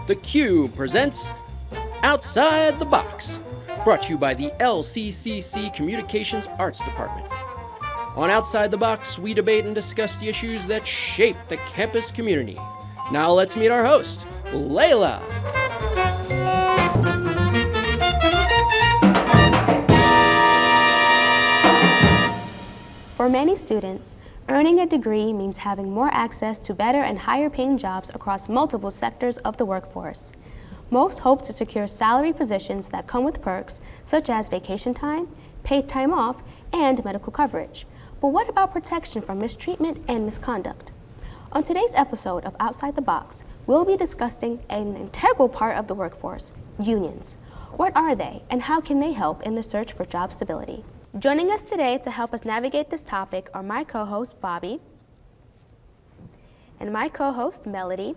The Q presents Outside the Box, brought to you by the LCCC Communications Arts Department. On Outside the Box, we debate and discuss the issues that shape the campus community. Now let's meet our host, Layla. For many students, earning a degree means having more access to better and higher paying jobs across multiple sectors of the workforce. Most hope to secure salary positions that come with perks such as vacation time, paid time off, and medical coverage. But what about protection from mistreatment and misconduct? On today's episode of Outside the Box, we'll be discussing an integral part of the workforce, unions. What are they, and how can they help in the search for job stability? Joining us today to help us navigate this topic are my co-host, Bobby, and my co-host, Melody,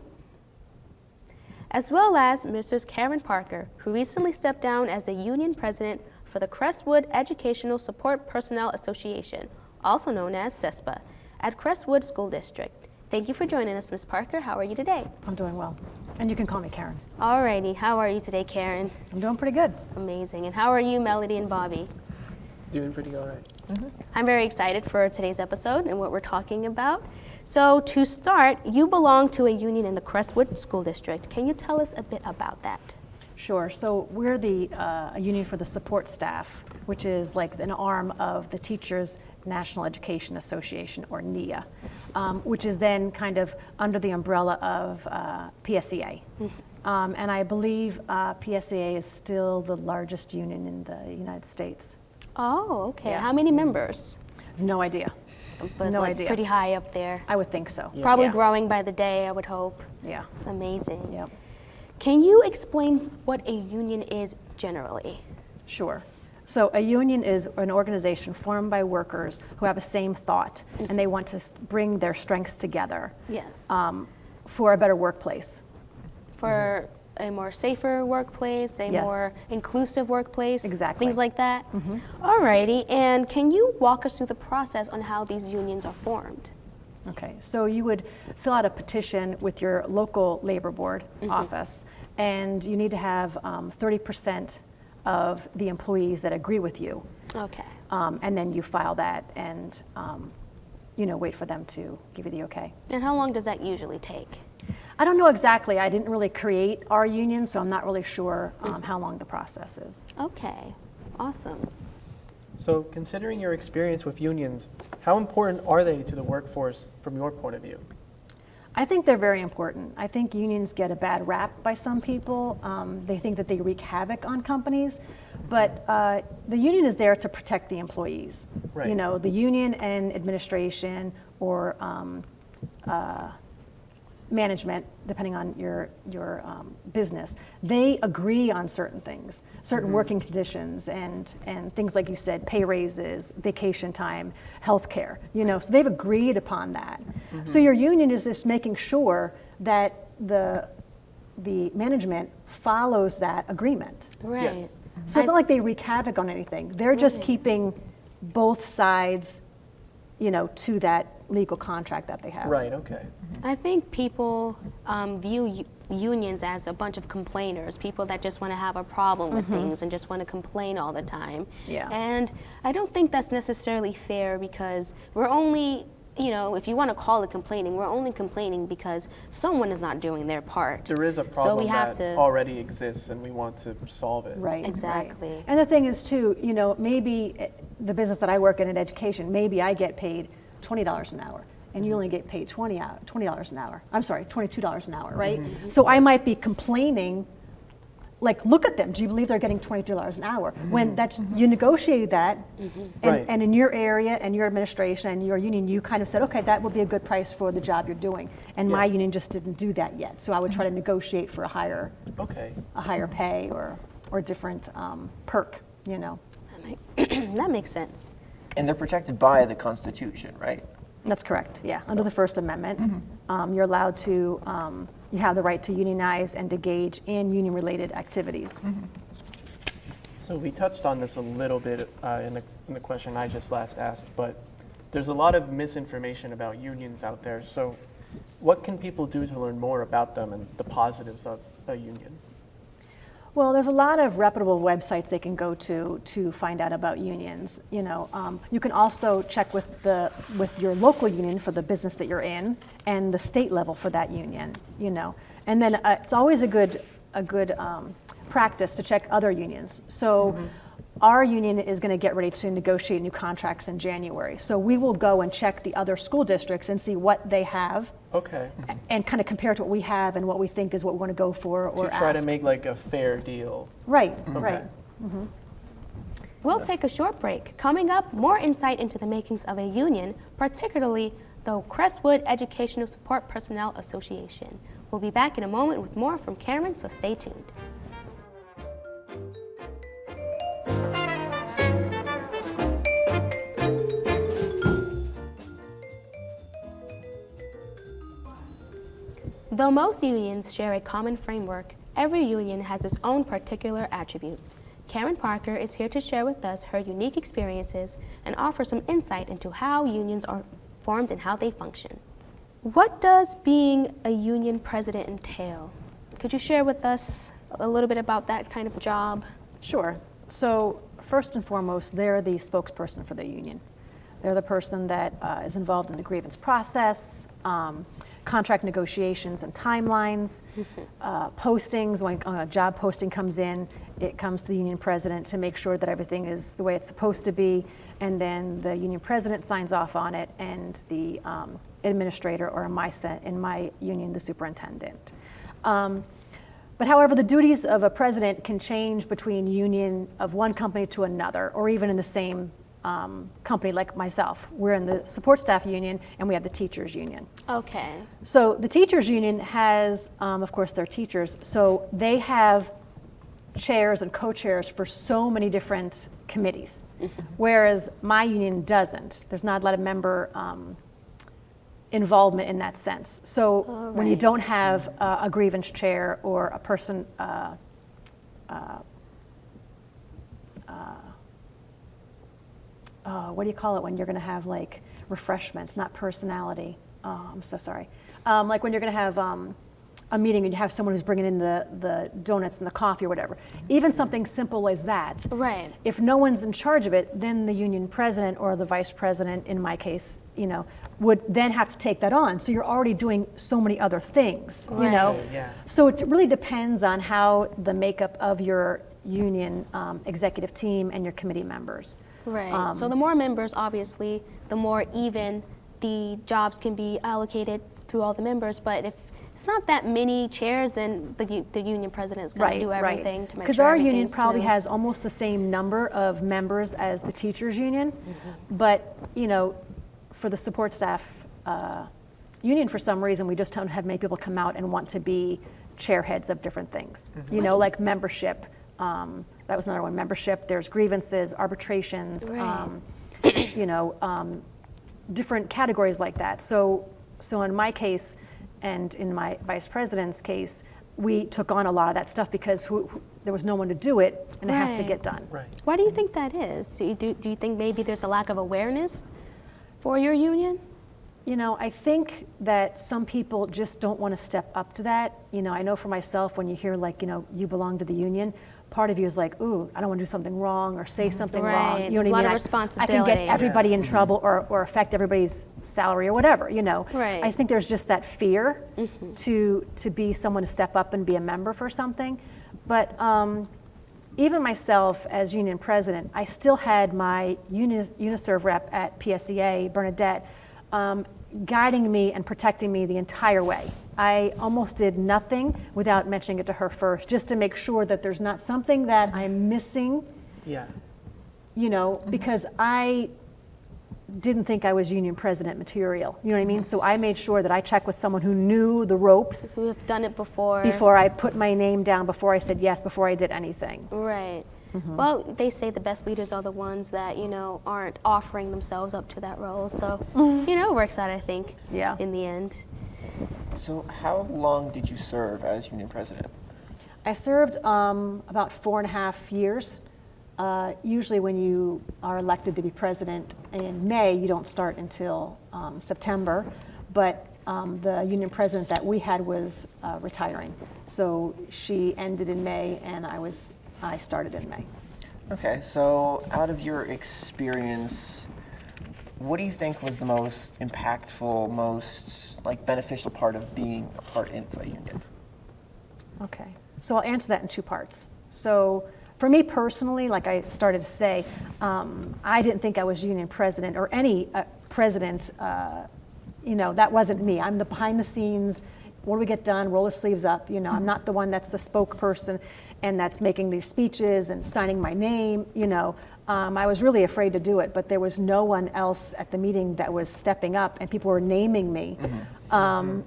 as well as Mrs. Karen Parker, who recently stepped down as the union president for the Crestwood Educational Support Personnel Association, also known as CESPA, at Crestwood School District. Thank you for joining us, Ms. Parker. How are you today? I'm doing well. And you can call me Karen. Alrighty, how are you today, Karen? I'm doing pretty good. Amazing. And how are you, Melody and Bobby? Doing pretty all right. Mm-hmm. I'm very excited for today's episode and what we're talking about. So to start, you belong to a union in the Crestwood School District. Can you tell us a bit about that? Sure. So we're the a union for the support staff, which is like an arm of the Teachers National Education Association, or NEA, which is then kind of under the umbrella of PSEA. Mm-hmm. And I believe PSEA is still the largest union in the United States. Oh, okay. Yeah. How many members? No idea. But no like idea. Pretty high up there. I would think so. Yeah. Probably Yeah. growing by the day, I would hope. Yeah. Amazing. Yep. Can you explain what a union is generally? Sure. So a union is an organization formed by workers who have a same thought, and they want to bring their strengths together Yes. for a better workplace. For a more safer workplace, a Yes. more inclusive workplace, Exactly. things like that? Alrighty, and can you walk us through the process on how these unions are formed? Okay, so you would fill out a petition with your local labor board office, and you need to have 30% of the employees that agree with you. Okay. And then you file that and wait for them to give you the okay. And how long does that usually take? I don't know exactly. I didn't really create our union, so I'm not really sure how long the process is. Okay, awesome. So, considering your experience with unions, how important are they to the workforce from your point of view? I think they're very important. I think unions get a bad rap by some people. They think that they wreak havoc on companies, but the union is there to protect the employees. Right. You know, the union and administration or management, depending on your business, they agree on certain things, certain working conditions, and things like you said, pay raises, vacation time, health care, so they've agreed upon that. So your union is just making sure that the management follows that agreement. Right. Yes. So it's not like they wreak havoc on anything. They're just keeping both sides, to that legal contract that they have. Right, okay. I think people view unions as a bunch of complainers, people that just want to have a problem with things and just want to complain all the time. Yeah. And I don't think that's necessarily fair, because we're only, if you want to call it complaining, we're only complaining because someone is not doing their part. There is a So problem we have that to already exists and we want to solve it. Right. Exactly. Right. And the thing is too, maybe the business that I work in education, maybe I get paid $20 an hour and you only get paid $20 an hour. I'm sorry, $22 an hour, right? So I might be complaining, like, look at them. Do you believe they're getting $22 an hour? When that's, you negotiated that, Right. and in your area and your administration and your union, you kind of said, okay, that would be a good price for the job you're doing. And my Yes. union just didn't do that yet. So I would try to negotiate for a higher pay or different perk, That makes sense. And they're protected by the Constitution, right? That's correct, yeah. Under the First Amendment, you're allowed to, you have the right to unionize and engage in union-related activities. So we touched on this a little bit in the question I just last asked, but there's a lot of misinformation about unions out there. So what can people do to learn more about them and the positives of a union? Well, there's a lot of reputable websites they can go to find out about unions. You know, you can also check with your local union for the business that you're in, and the state level for that union. You know, and then it's always a good practice to check other unions. So. Our union is going to get ready to negotiate new contracts in January. So we will go and check the other school districts and see what they have. Okay. And kind of compare to what we have and what we think is what we want to go for or To try ask. to make like a fair deal. Right, Okay. right. We'll take a short break. Coming up, more insight into the makings of a union, particularly the Crestwood Educational Support Personnel Association. We'll be back in a moment with more from Karen, so stay tuned. Though most unions share a common framework, every union has its own particular attributes. Karen Parker is here to share with us her unique experiences and offer some insight into how unions are formed and how they function. What does being a union president entail? Could you share with us a little bit about that kind of job? Sure. So first and foremost, they're the spokesperson for the union. They're the person that is involved in the grievance process, contract negotiations and timelines, postings. When a job posting comes in, it comes to the union president to make sure that everything is the way it's supposed to be, and then the union president signs off on it, and the administrator, or in my union, the superintendent. But however, the duties of a president can change between union of one company to another, or even in the same company like myself. We're in the support staff union, and we have the teachers union. Okay. So the teachers union has, of course, their teachers, so they have chairs and co-chairs for so many different committees, whereas my union doesn't. There's not a lot of member involvement in that sense. So when you don't have a grievance chair or a person, what do you call it when you're going to have like refreshments, not personality? Oh, I'm so sorry. Like when you're going to have a meeting and you have someone who's bringing in the donuts and the coffee or whatever. Even something simple as that. Right. If no one's in charge of it, then the union president or the vice president, in my case, you know, would then have to take that on. So you're already doing so many other things, you know? Right. Yeah. So it really depends on how the makeup of your union executive team and your committee members. Right. So the more members, obviously, the more even the jobs can be allocated through all the members. But if it's not that many chairs, then the union president is going to do everything to make sure because our union everything's probably smooth. has almost the same number of members as the teachers union, but you know, for the support staff union, for some reason, we just don't have many people come out and want to be chair heads of different things. You know, like membership. That was another one. Membership. There's grievances, arbitrations. Right. You know, different categories like that. So in my case, and in my vice president's case, we took on a lot of that stuff because there was no one to do it, and it has to Right. get done. Right. Why do you think that is? Do you think maybe there's a lack of awareness for your union? You know, I think that some people just don't want to step up to that. You know, I know for myself, when you hear like, you know, you belong to the union, part of you is like, ooh, I don't want to do something wrong or say something wrong. Right. You know There's a what I lot mean? of I responsibility. can get everybody in trouble or affect everybody's salary or whatever, you know. Right. I think there's just that fear to be someone to step up and be a member for something. But even myself as union president, I still had my Uniserv rep at PSEA, Bernadette, guiding me and protecting me the entire way. I almost did nothing without mentioning it to her first, just to make sure that there's not something that I'm missing, Yeah. you know, because I didn't think I was union president material. You know what I mean? So I made sure that I checked with someone who knew the ropes Who have done it before? before I put my name down, before I said yes, before I did anything. Right. Well, they say the best leaders are the ones that, you know, aren't offering themselves up to that role. So, you know, it works out, I think, Yeah. in the end. So how long did you serve as union president? I served about 4.5 years. usually when you are elected to be president in May, you don't start until September, but the union president that we had was retiring. So she ended in May, and I started in May. Okay, so out of your experience, what do you think was the most impactful, most beneficial part of being a part in a union? Okay, so I'll answer that in two parts. So for me personally, like I started to say, I didn't think I was union president or any president. That wasn't me. I'm the behind the scenes. What do we get done? Roll the sleeves up. I'm not the one that's the spokesperson and that's making these speeches and signing my name. I was really afraid to do it, but there was no one else at the meeting that was stepping up, and people were naming me.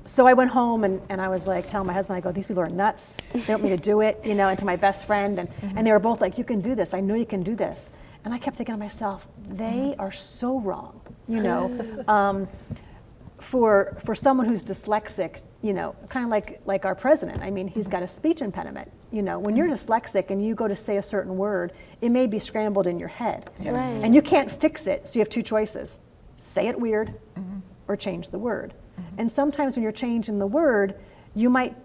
So I went home and I was telling my husband, I go, these people are nuts. They want me to do it, and to my best friend, and they were both like, you can do this. I know you can do this. And I kept thinking to myself, they are so wrong, For someone who's dyslexic, kind of like our president. I mean, he's got a speech impediment. When you're dyslexic and you go to say a certain word, it may be scrambled in your head, Right. and you can't fix it. So you have two choices: say it weird, or change the word. And sometimes when you're changing the word, you might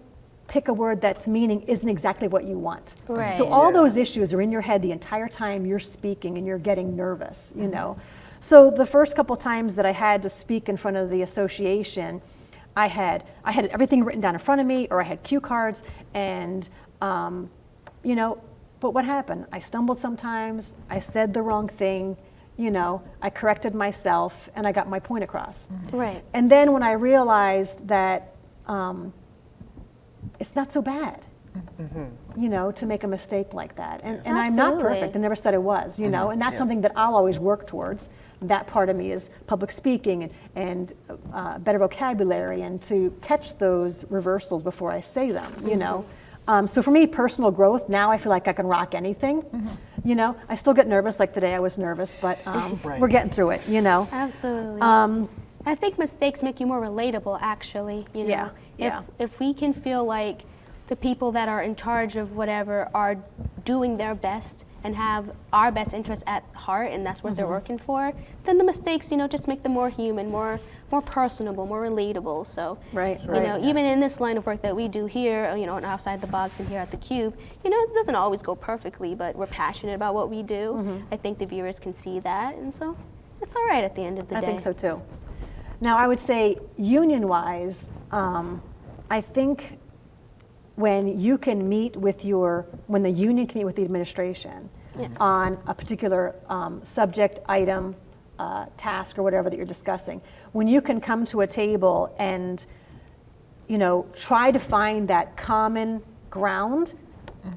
pick a word that's meaning isn't exactly what you want. Right. So all those issues are in your head the entire time you're speaking, and you're getting nervous. So the first couple times that I had to speak in front of the association, I had everything written down in front of me, or I had cue cards, and but what happened? I stumbled sometimes. I said the wrong thing. I corrected myself, and I got my point across. Right. And then when I realized that it's not so bad, to make a mistake like that. And I'm not Absolutely. perfect. I never said I was, and that's something that I'll always work towards. That part of me is public speaking and better vocabulary, and to catch those reversals before I say them, So for me, personal growth, now I feel like I can rock anything. I still get nervous, like today I was nervous, but Right. we're getting through it, Absolutely. I think mistakes make you more relatable, actually. Yeah. If we can feel like the people that are in charge of whatever are doing their best and have our best interests at heart, and that's what they're working for, then the mistakes, just make them more human, more personable, more relatable. So, Right. Even in this line of work that we do here, and outside the box and here at the Cube, it doesn't always go perfectly, but we're passionate about what we do. I think the viewers can see that, and so it's all right at the end of the day. I think so too. Now, I would say union-wise, I think when the union can meet with the administration Yes. on a particular subject, item, task, or whatever that you're discussing, when you can come to a table and try to find that common ground,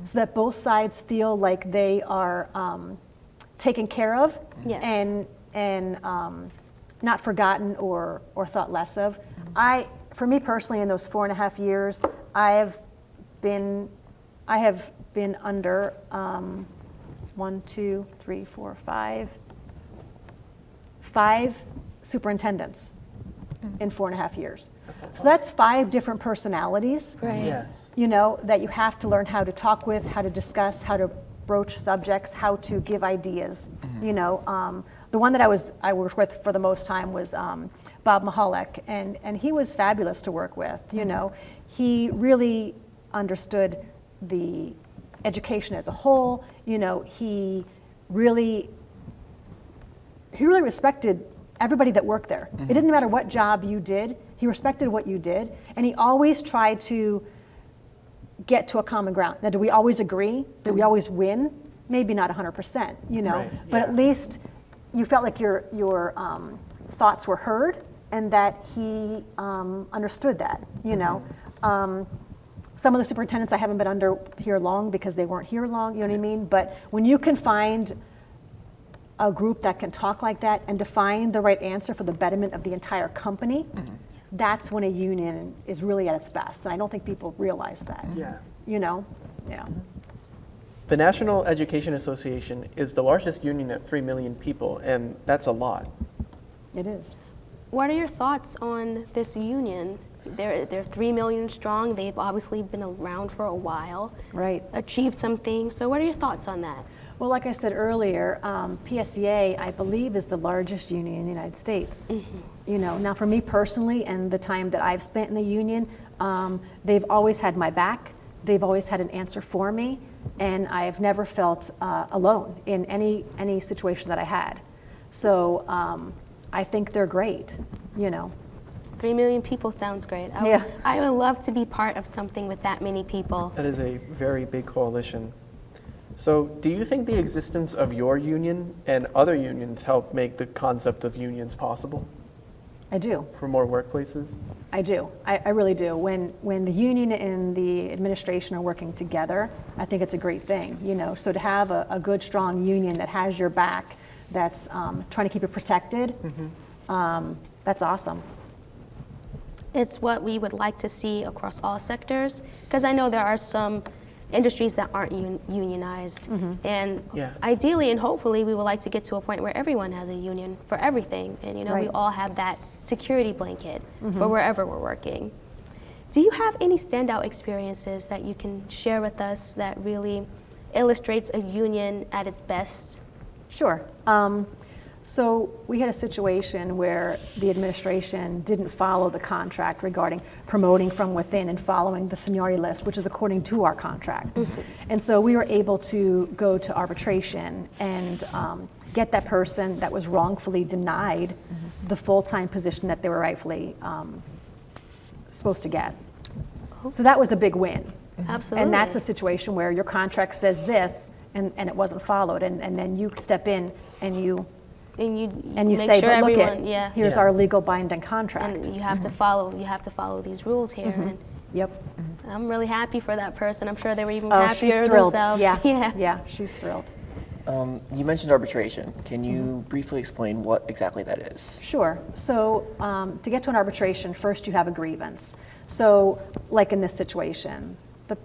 so that both sides feel like they are taken care of, Yes. and not forgotten or thought less of. For me personally, in those 4.5 years, I have been under 5 superintendents in 4.5 years. So that's 5 different personalities. Right. Yes. That you have to learn how to talk with, how to discuss, how to broach subjects, how to give ideas. The one that I worked with for the most time was Bob Mahalik, and he was fabulous to work with. He really understood the education as a whole. He really respected everybody that worked there. It didn't matter what job you did. He respected what you did, and he always tried to get to a common ground. Now, do we always agree? Do we always win? Maybe not 100%, Right, but yeah. at least you felt like your thoughts were heard, and that he understood that. Some of the superintendents I haven't been under here long because they weren't here long. You know what I mean? But when you can find a group that can talk like that and define the right answer for the betterment of the entire company, that's when a union is really at its best. And I don't think people realize that. Yeah. Yeah. The National Education Association is the largest union at 3 million people, and that's a lot. It is. What are your thoughts on this union? They're 3 million strong. They've obviously been around for a while. Right. Achieved some things. So what are your thoughts on that? Well, like I said earlier, PSCA, I believe, is the largest union in the United States. You know, now for me personally, and the time that I've spent in the union, they've always had my back. They've always had an answer for me, and I've never felt alone in any situation that I had. So I think they're great, you know. 3 million people sounds great. Yeah. I would love to be part of something with that many people. That is a very big coalition. So, do you think the existence of your union and other unions help make the concept of unions possible I do. for more workplaces? I do. I really do. When the union and the administration are working together, I think it's a great thing. You know, so to have a good, strong union that has your back, that's trying to keep it protected, that's awesome. It's what we would like to see across all sectors, because I know there are some industries that aren't unionized. And Yeah. ideally and hopefully we would like to get to a point where everyone has a union for everything. And you know, we Right. all have that security blanket for wherever we're working. Do you have any standout experiences that you can share with us that really illustrates a union at its best? Sure. So we had a situation where the administration didn't follow the contract regarding promoting from within and following the seniority list, which is according to our contract. And so we were able to go to arbitration and get that person that was wrongfully denied the full-time position that they were rightfully supposed to get. So that was a big win. Absolutely. And that's a situation where your contract says this and it wasn't followed, and then you step in and you make say, sure but look everyone, it, here's Yeah. our legal binding contract. and you have to follow these rules here. And Yep. I'm really happy for that person. I'm sure they were even Oh, she's happier thrilled. themselves. Yeah. Yeah, she's thrilled. You mentioned arbitration. Can you briefly explain what exactly that is? Sure. So to get to an arbitration, first you have a grievance. So like in this situation,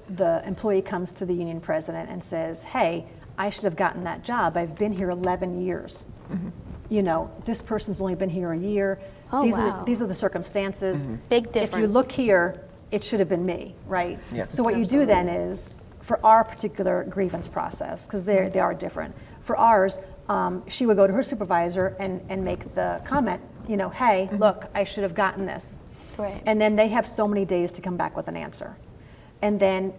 the employee comes to the union president and says, hey, I should have gotten that job. I've been here 11 years. You know, this person's only been here a year. Oh, wow. These are the circumstances. Big difference. If you look here, it should have been me, right? Yeah. So what you do then is, for our particular grievance process, because they are different, for ours, she would go to her supervisor and make the comment, you know, hey, look, I should have gotten this. Right. And then they have so many days to come back with an answer. And then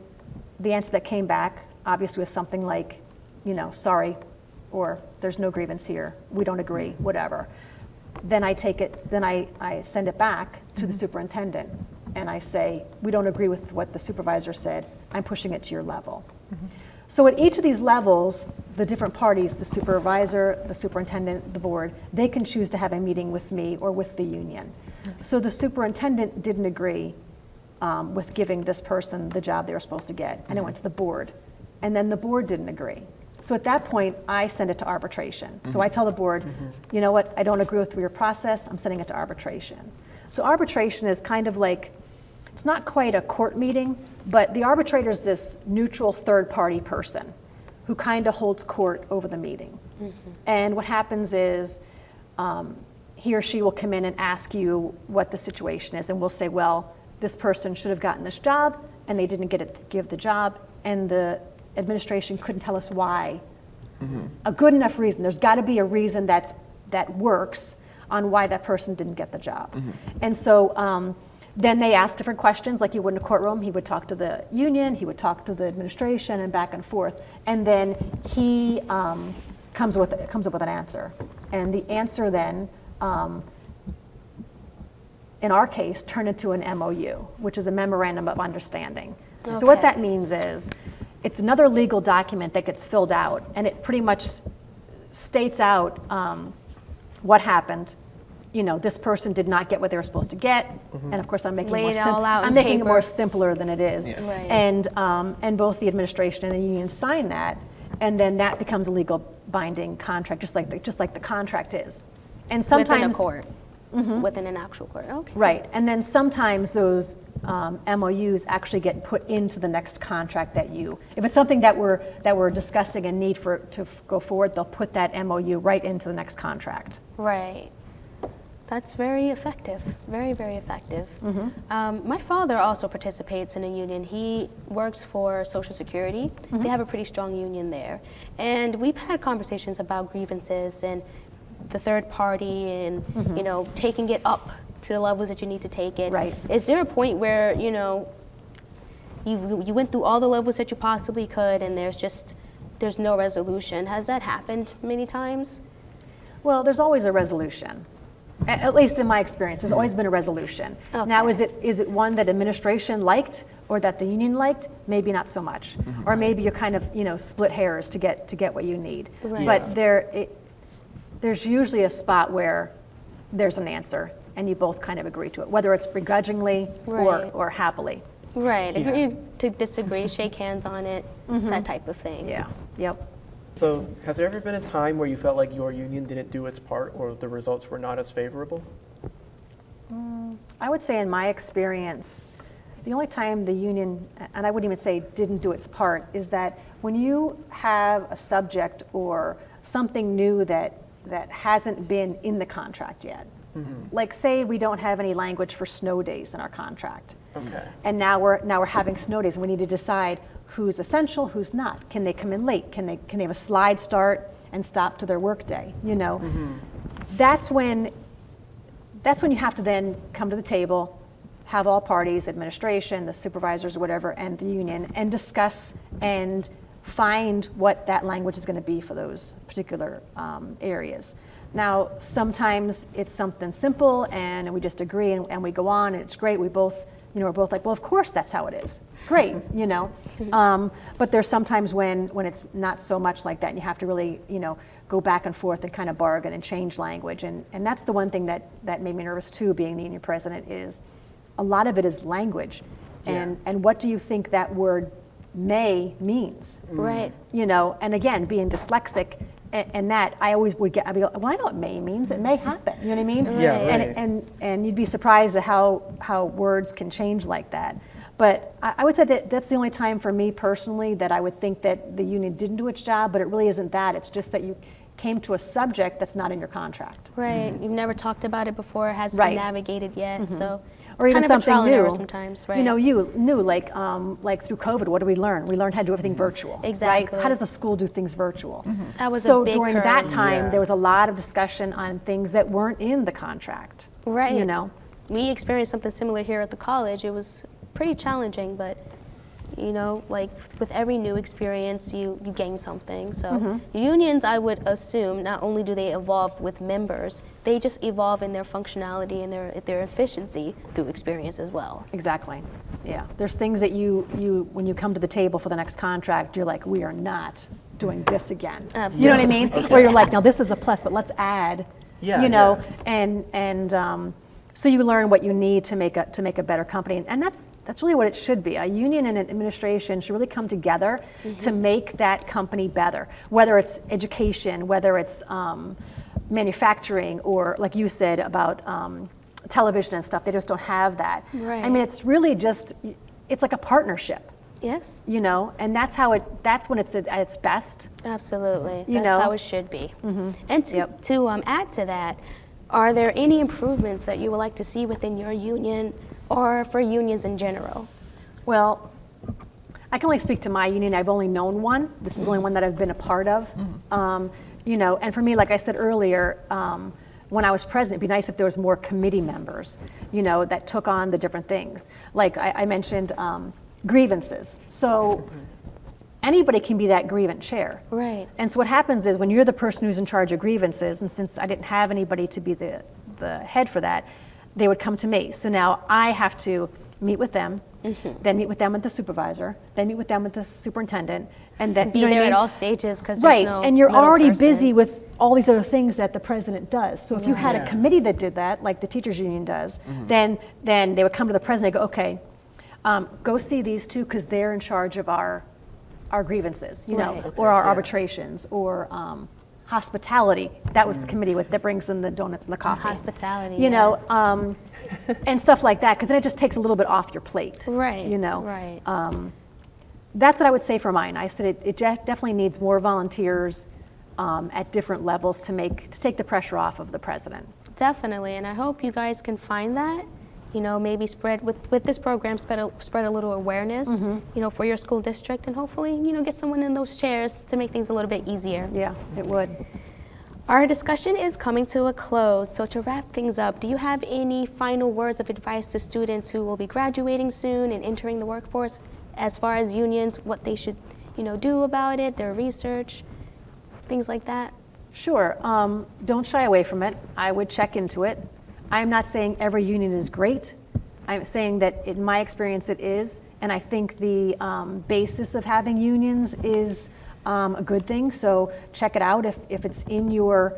the answer that came back obviously was something like, you know, sorry, or there's no grievance here, we don't agree, whatever. Then I take it, then I send it back to the superintendent and I say, we don't agree with what the supervisor said, I'm pushing it to your level. So at each of these levels, the different parties, the supervisor, the superintendent, the board, they can choose to have a meeting with me or with the union. So the superintendent didn't agree with giving this person the job they were supposed to get, and it went to the board. And then the board didn't agree. So at that point, I send it to arbitration. So I tell the board, you know what, I don't agree with your process, I'm sending it to arbitration. So arbitration is kind of like, it's not quite a court meeting, but the arbitrator is this neutral third-party person who kind of holds court over the meeting. And what happens is he or she will come in and ask you what the situation is, and we'll say, well, this person should have gotten this job, and they didn't give the job, and the administration couldn't tell us why. A good enough reason. There's got to be a reason that works on why that person didn't get the job. And so then they ask different questions, like you would in a courtroom. He would talk to the union, he would talk to the administration, and back and forth. And then he comes up with an answer. And the answer then, in our case, turned into an MOU, which is a memorandum of understanding. So what that means is, it's another legal document that gets filled out, and it pretty much states out what happened. You know, this person did not get what they were supposed to get, and of course I'm making Lay it it all out I'm in making it paper. more simpler than it is. Yeah. Right. And both the administration and the union sign that, and then that becomes a legal binding contract, just like the contract is. And sometimes within a court, within an actual court. Okay. right, and then sometimes those MOUs actually get put into the next contract that if it's something that we're discussing and need to go forward, they'll put that MOU right into the next contract. Right. That's very effective, very, very effective. My father also participates in a union. He works for Social Security. They have a pretty strong union there. And we've had conversations about grievances and the third party and, you know, taking it up to the levels that you need to take it. Right. Is there a point where, you know, you went through all the levels that you possibly could and there's no resolution? Has that happened many times? Well, there's always a resolution. At least in my experience, there's always been a resolution. Okay. Now, is it one that administration liked or that the union liked? Maybe not so much. Or maybe you're kind of, you know, split hairs to get what you need. Right. But there's usually a spot where there's an answer and you both kind of agree to it, whether it's begrudgingly Right. or happily. Right, Yeah. agree to disagree, shake hands on it, that type of thing. Yeah, yep. So, has there ever been a time where you felt like your union didn't do its part or the results were not as favorable? I would say in my experience, the only time the union, and I wouldn't even say didn't do its part, is that when you have a subject or something new that hasn't been in the contract yet. Like say we don't have any language for snow days in our contract. Okay. And now we're having snow days and we need to decide who's essential, who's not. Can they come in late? Can they have a slide start and stop to their workday? You know, that's when you have to then come to the table, have all parties, administration, the supervisors, or whatever, and the union, and discuss and find what that language is going to be for those particular areas. Now, sometimes it's something simple and we just agree and we go on and it's great. We both, you know, we're both like, well, of course that's how it is. Great, you know. But there's sometimes when it's not so much like that and you have to really, you know, go back and forth and kind of bargain and change language. And that's the one thing that made me nervous too, being the union president, is a lot of it is language. And what do you think that word may means? Right. You know, and again, being dyslexic, and that I always would get, I'd be like, well, I know what may means. It may happen. You know what I mean? Yeah, right. And you'd be surprised at how words can change like that. But I would say that that's the only time for me personally that I would think that the union didn't do its job, but it really isn't that. It's just that you came to a subject that's not in your contract. Right. You've never talked about it before, it hasn't Right. been navigated yet, so Or even kind of a something trial and new. error sometimes, right? You know, like through COVID, what did we learn? We learned how to do everything virtual. Right? Exactly. So how does a school do things virtual? That was So a big during curve. that time, Yeah. there was a lot of discussion on things that weren't in the contract. Right. You know. We experienced something similar here at the college. It was pretty challenging, but you know, like with every new experience, you gain something. So unions, I would assume, not only do they evolve with members, they just evolve in their functionality and their efficiency through experience as well. Exactly. Yeah. There's things that you when you come to the table for the next contract, you're like, we are not doing this again. Absolutely. You know what I mean? Where you're like, now this is a plus, but let's add. Yeah, You know, yeah. and so you learn what you need to make a better company, and that's really what it should be. A union and an administration should really come together to make that company better. Whether it's education, whether it's manufacturing, or like you said about television and stuff, they just don't have that. Right. I mean, it's really just it's like a partnership. Yes, You know, and that's when it's at its best. absolutely. You That's know? how it should be. And to, Yep. to add to that, are there any improvements that you would like to see within your union or for unions in general? Well, I can only speak to my union. I've only known one. This is the only one that I've been a part of. You know, and for me, like I said earlier, when I was president, it'd be nice if there was more committee members, you know, that took on the different things. Like I mentioned, grievances. So anybody can be that grievance chair. Right. And so what happens is when you're the person who's in charge of grievances, and since I didn't have anybody to be the head for that, they would come to me. So now I have to meet with them, then meet with them with the supervisor, then meet with them with the superintendent, and then Be you know what I there at mean? all stages because there's Right, no and you're middle already person. busy with all these other things that the president does. So if you had Yeah. a committee that did that, like the teachers union does, then they would come to the president and go, okay, go see these two because they're in charge of our grievances, you know, Right. or our yeah. arbitrations, or hospitality. That was the committee that brings in the donuts and the coffee. Hospitality, you know, yes. And stuff like that, because then it just takes a little bit off your plate. Right, You know. right. That's what I would say for mine. I said it definitely needs more volunteers at different levels to take the pressure off of the president. Definitely, and I hope you guys can find that. You know, maybe spread with this program, spread a little awareness. You know, for your school district, and hopefully, you know, get someone in those chairs to make things a little bit easier. Yeah, it would. Our discussion is coming to a close, so to wrap things up, do you have any final words of advice to students who will be graduating soon and entering the workforce, as far as unions, what they should, you know, do about it, their research, things like that? Sure. Don't shy away from it. I would check into it. I'm not saying every union is great. I'm saying that in my experience it is, and I think the basis of having unions is a good thing. So check it out if it's in your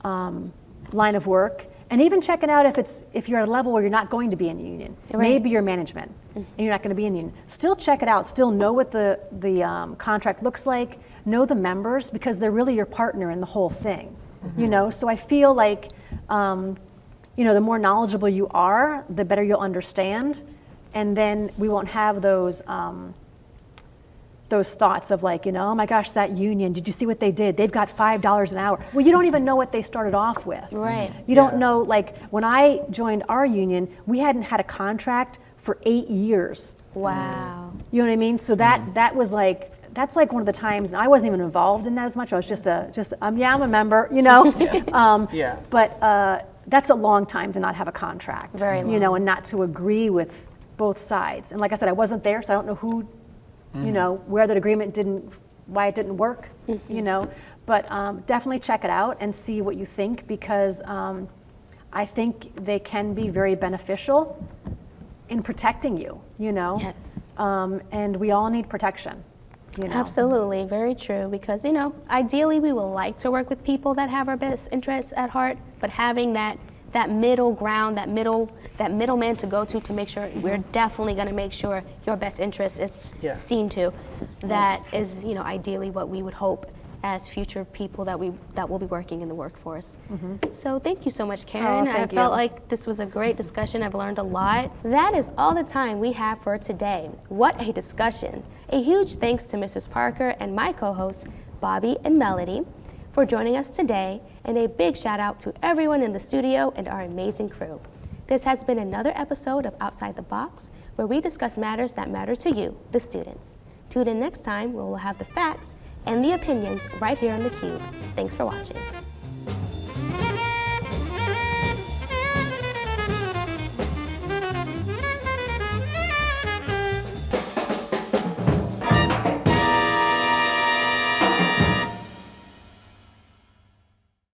line of work, and even check it out if you're at a level where you're not going to be in a union. Right. Maybe you're management and you're not going to be in the union. Still check it out. Still know what the contract looks like. Know the members, because they're really your partner in the whole thing. You know, so I feel like you know, the more knowledgeable you are, the better you'll understand, and then we won't have those thoughts of like, you know, oh my gosh, that union, did you see what they did? They've got $5 an hour. Well, you don't even know what they started off with. Right. You don't know, like when I joined our union, we hadn't had a contract for 8 years. Wow. You know what I mean? So that was like, that's like one of the times, I wasn't even involved in that as much. I was I'm a member, you know? Yeah. But that's a long time to not have a contract. Very long. You know, and not to agree with both sides. And like I said, I wasn't there, so I don't know who, you know, where that agreement why it didn't work, you know. But definitely check it out and see what you think, because I think they can be very beneficial in protecting you, you know. Yes. And we all need protection, you know. Absolutely, very true, because, you know, ideally we would like to work with people that have our best interests at heart, but having that middle ground, that middleman to go to make sure we're definitely going to make sure your best interest is seen to, that is, you know, ideally what we would hope as future people that will be working in the workforce. So thank you so much, Karen. Thank I felt you. like this was a great discussion. I've learned a lot. That is all the time we have for today. What a discussion. A huge thanks to Mrs. Parker and my co-hosts, Bobby and Melody, for joining us today, and a big shout out to everyone in the studio and our amazing crew. This has been another episode of Outside the Box, where we discuss matters that matter to you, the students. Tune in next time where we'll have the facts and the opinions right here on theCUBE. Thanks for watching.